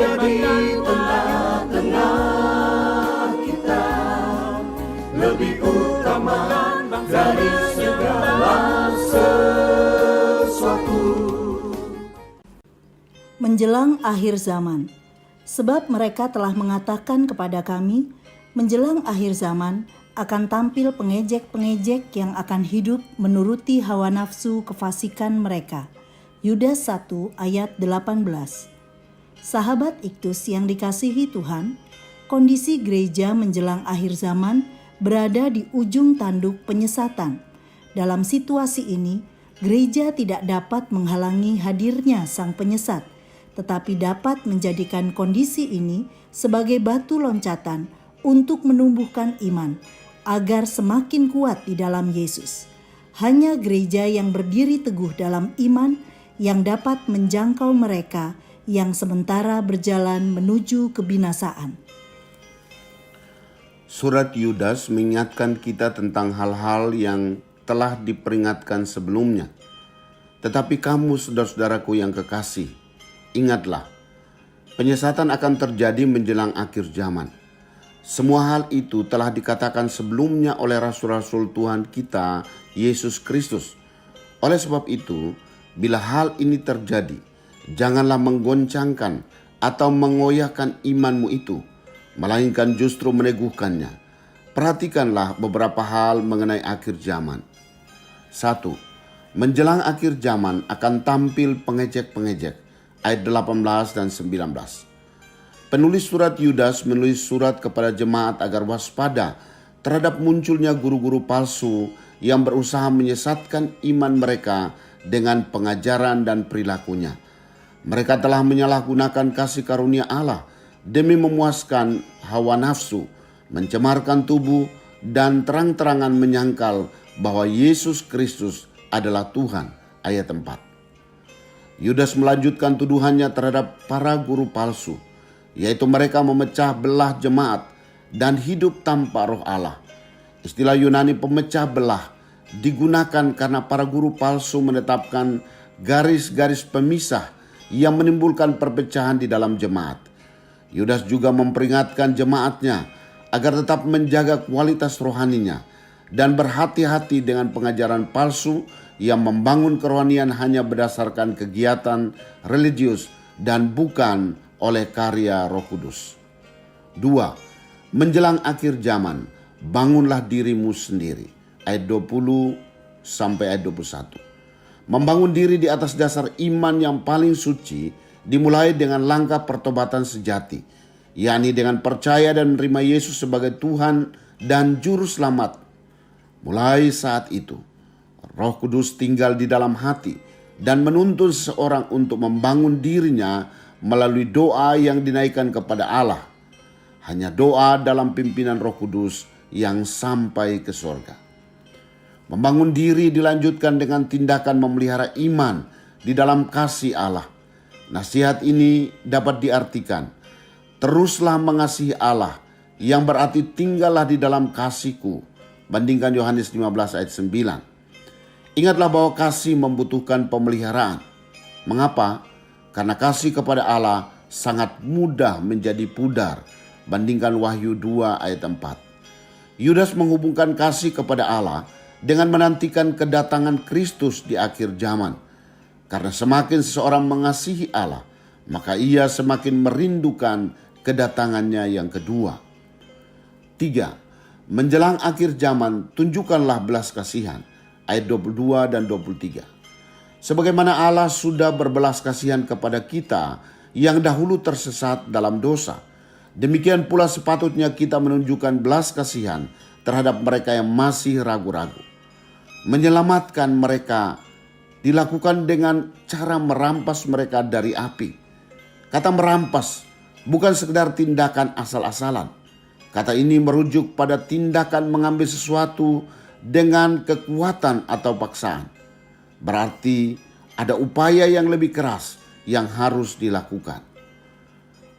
ada di tengah-tengah kita, lebih utama dari segala sesuatu. Menjelang akhir zaman. Sebab mereka telah mengatakan kepada kami, menjelang akhir zaman akan tampil pengejek-pengejek yang akan hidup menuruti hawa nafsu kefasikan mereka. Yudas 1 ayat 18. Sahabat Iktus yang dikasihi Tuhan, kondisi gereja menjelang akhir zaman berada di ujung tanduk penyesatan. Dalam situasi ini, gereja tidak dapat menghalangi hadirnya sang penyesat, tetapi dapat menjadikan kondisi ini sebagai batu loncatan untuk menumbuhkan iman, agar semakin kuat di dalam Yesus. Hanya gereja yang berdiri teguh dalam iman yang dapat menjangkau mereka yang sementara berjalan menuju kebinasaan. Surat Yudas mengingatkan kita tentang hal-hal yang telah diperingatkan sebelumnya. Tetapi kamu, saudara-saudaraku yang kekasih, ingatlah, penyesatan akan terjadi menjelang akhir zaman. Semua hal itu telah dikatakan sebelumnya oleh rasul-rasul Tuhan kita, Yesus Kristus. Oleh sebab itu, bila hal ini terjadi, janganlah menggoncangkan atau mengoyahkan imanmu itu, melainkan justru meneguhkannya. Perhatikanlah beberapa hal mengenai akhir zaman. 1. Menjelang akhir zaman akan tampil pengejek-pengejek. Ayat 18 dan 19. Penulis surat Yudas menulis surat kepada jemaat agar waspada terhadap munculnya guru-guru palsu yang berusaha menyesatkan iman mereka dengan pengajaran dan perilakunya. Mereka telah menyalahgunakan kasih karunia Allah demi memuaskan hawa nafsu, mencemarkan tubuh, dan terang-terangan menyangkal bahwa Yesus Kristus adalah Tuhan. Ayat 4. Yudas melanjutkan tuduhannya terhadap para guru palsu, yaitu mereka memecah belah jemaat dan hidup tanpa roh Allah. Istilah Yunani pemecah belah digunakan karena para guru palsu menetapkan garis-garis pemisah yang menimbulkan perpecahan di dalam jemaat. Yudas juga memperingatkan jemaatnya agar tetap menjaga kualitas rohaninya dan berhati-hati dengan pengajaran palsu yang membangun kerohanian hanya berdasarkan kegiatan religius dan bukan oleh karya Roh Kudus. 2. Menjelang akhir zaman, bangunlah dirimu sendiri. Ayat 20 sampai ayat 21. Membangun diri di atas dasar iman yang paling suci dimulai dengan langkah pertobatan sejati, yakni dengan percaya dan menerima Yesus sebagai Tuhan dan Juru Selamat. Mulai saat itu, Roh Kudus tinggal di dalam hati dan menuntun seseorang untuk membangun dirinya melalui doa yang dinaikkan kepada Allah. Hanya doa dalam pimpinan Roh Kudus yang sampai ke surga. Membangun diri dilanjutkan dengan tindakan memelihara iman di dalam kasih Allah. Nasihat ini dapat diartikan, teruslah mengasihi Allah, yang berarti tinggallah di dalam kasih-Ku. Bandingkan Yohanes 15 ayat 9. Ingatlah bahwa kasih membutuhkan pemeliharaan. Mengapa? Karena kasih kepada Allah sangat mudah menjadi pudar. Bandingkan Wahyu 2 ayat 4. Yudas menghubungkan kasih kepada Allah dengan menantikan kedatangan Kristus di akhir zaman. Karena semakin seseorang mengasihi Allah, maka ia semakin merindukan kedatangannya yang kedua. 3. Menjelang akhir zaman, tunjukkanlah belas kasihan. Ayat 22 dan 23. Sebagaimana Allah sudah berbelas kasihan kepada kita yang dahulu tersesat dalam dosa, demikian pula sepatutnya kita menunjukkan belas kasihan terhadap mereka yang masih ragu-ragu. Menyelamatkan mereka dilakukan dengan cara merampas mereka dari api. Kata merampas bukan sekedar tindakan asal-asalan. Kata ini merujuk pada tindakan mengambil sesuatu dengan kekuatan atau paksaan. Berarti ada upaya yang lebih keras yang harus dilakukan.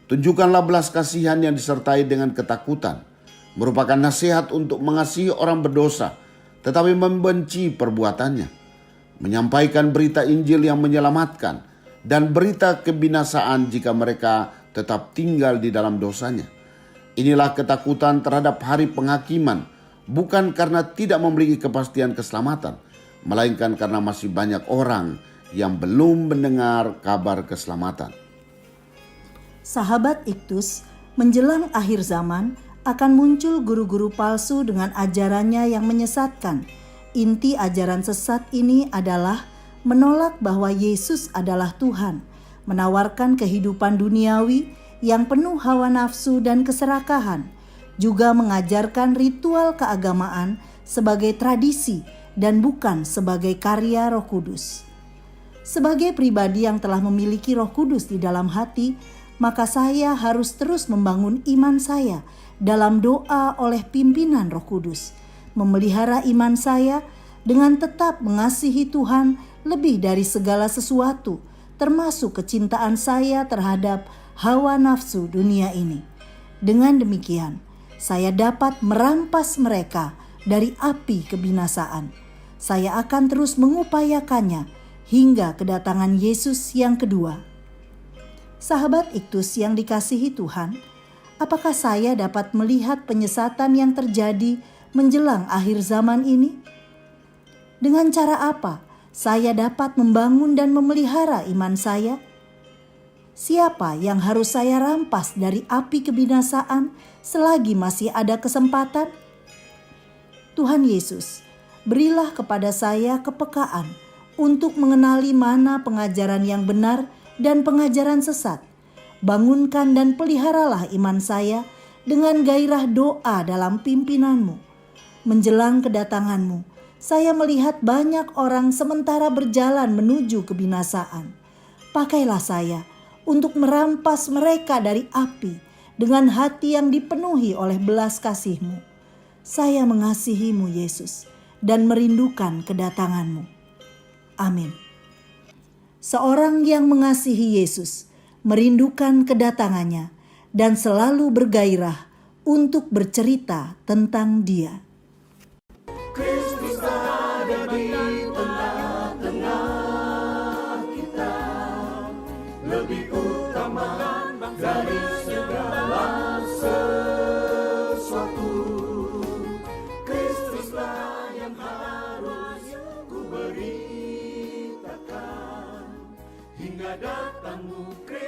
Tunjukkanlah belas kasihan yang disertai dengan ketakutan. Merupakan nasihat untuk mengasihi orang berdosa, tetapi membenci perbuatannya. Menyampaikan berita Injil yang menyelamatkan dan berita kebinasaan jika mereka tetap tinggal di dalam dosanya. Inilah ketakutan terhadap hari penghakiman, bukan karena tidak memiliki kepastian keselamatan, melainkan karena masih banyak orang yang belum mendengar kabar keselamatan. Sahabat Iktus, menjelang akhir zaman akan muncul guru-guru palsu dengan ajarannya yang menyesatkan. Inti ajaran sesat ini adalah menolak bahwa Yesus adalah Tuhan, menawarkan kehidupan duniawi yang penuh hawa nafsu dan keserakahan, juga mengajarkan ritual keagamaan sebagai tradisi dan bukan sebagai karya Roh Kudus. Sebagai pribadi yang telah memiliki Roh Kudus di dalam hati, maka saya harus terus membangun iman saya dalam doa oleh pimpinan Roh Kudus, memelihara iman saya dengan tetap mengasihi Tuhan lebih dari segala sesuatu, termasuk kecintaan saya terhadap hawa nafsu dunia ini. Dengan demikian, saya dapat merampas mereka dari api kebinasaan. Saya akan terus mengupayakannya hingga kedatangan Yesus yang kedua. Sahabat Iktus yang dikasihi Tuhan, apakah saya dapat melihat penyesatan yang terjadi menjelang akhir zaman ini? Dengan cara apa saya dapat membangun dan memelihara iman saya? Siapa yang harus saya rampas dari api kebinasaan selagi masih ada kesempatan? Tuhan Yesus, berilah kepada saya kepekaan untuk mengenali mana pengajaran yang benar dan pengajaran sesat. Bangunkan dan peliharalah iman saya dengan gairah doa dalam pimpinan-Mu. Menjelang kedatangan-Mu, saya melihat banyak orang sementara berjalan menuju kebinasaan. Pakailah saya untuk merampas mereka dari api dengan hati yang dipenuhi oleh belas kasih-Mu. Saya mengasihi-Mu Yesus dan merindukan kedatangan-Mu. Amin. Seorang yang mengasihi Yesus merindukan kedatangannya dan selalu bergairah untuk bercerita tentang Dia. Kristus ada di tengah-tengah kita, lebih utama dari segala sesuatu. Kristuslah yang harus ku beritakan hingga datangmu Kristus.